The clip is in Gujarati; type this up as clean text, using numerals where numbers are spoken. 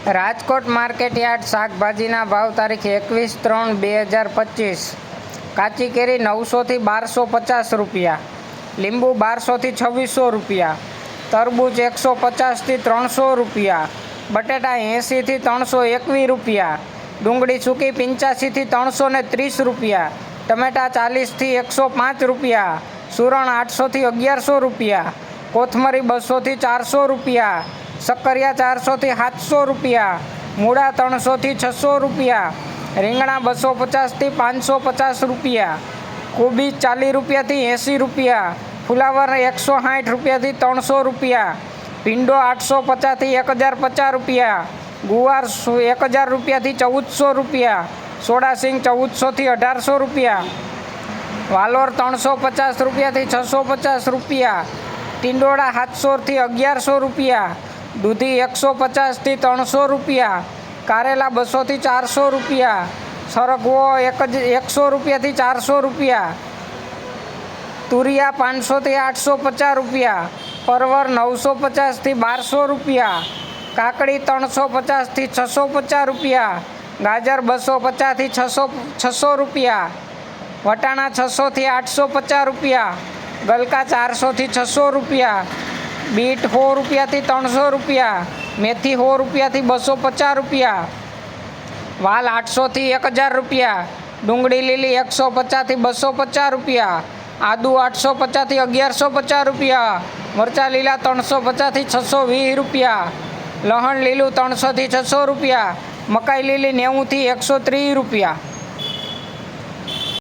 રાજકોટ માર્કેટયાર્ડ શાકભાજીના ભાવ તારીખ 21/3/2025। કાચી કેરી 900 થી 1250 રૂપિયા, લીંબુ 1200 થી 2600 રૂપિયા, તરબૂચ 150 થી 300 રૂપિયા, બટેટા 80 થી 321 રૂપિયા, ડુંગળી સૂકી 85 થી 330 રૂપિયા, ટમેટા 40 થી 105 રૂપિયા, સુરણ 800 થી 1100 રૂપિયા, કોથમરી 200 થી 400 રૂપિયા, શક્કરિયા 400 થી 700 રૂપિયા, મૂળા 300 થી 600 રૂપિયા, રીંગણા 250 થી 550 રૂપિયા, કોબીજ 40 રૂપિયાથી 80 રૂપિયા, ફુલાવર 160 રૂપિયાથી 300 રૂપિયા, ભીંડો 850 થી 1050 રૂપિયા, ગુવાર 1000 રૂપિયાથી 1400 રૂપિયા, સોડાસિંગ 1400 થી 1800 રૂપિયા, વાલોર 350 રૂપિયાથી 650 રૂપિયા, ટિંડોળા 700 થી 1100 રૂપિયા, દૂધી 150 થી 300 રૂપિયા, કારેલા 200 થી 400 રૂપિયા, સરગવો 100 રૂપિયાથી 400 રૂપિયા, તુરિયા 500 થી 850 રૂપિયા, પરવર 950 થી 1200 રૂપિયા, કાકડી 350 થી 650 રૂપિયા, ગાજર 250 થી 600 રૂપિયા, વટાણા 600 થી 850 રૂપિયા, ગલકા 400 થી 600 રૂપિયા, બીટ 100 રૂપિયાથી 300 રૂપિયા, મેથી 100 રૂપિયાથી 250 રૂપિયા, વાલ 800 થી 1000 રૂપિયા, ડુંગળી લીલી 150 થી 250 રૂપિયા, આદુ 850 થી 1150 રૂપિયા, મરચાં લીલા 350 થી 620 રૂપિયા, લહણ લીલું 300 થી 600 રૂપિયા, મકાઈ લીલી 90 થી 130 રૂપિયા।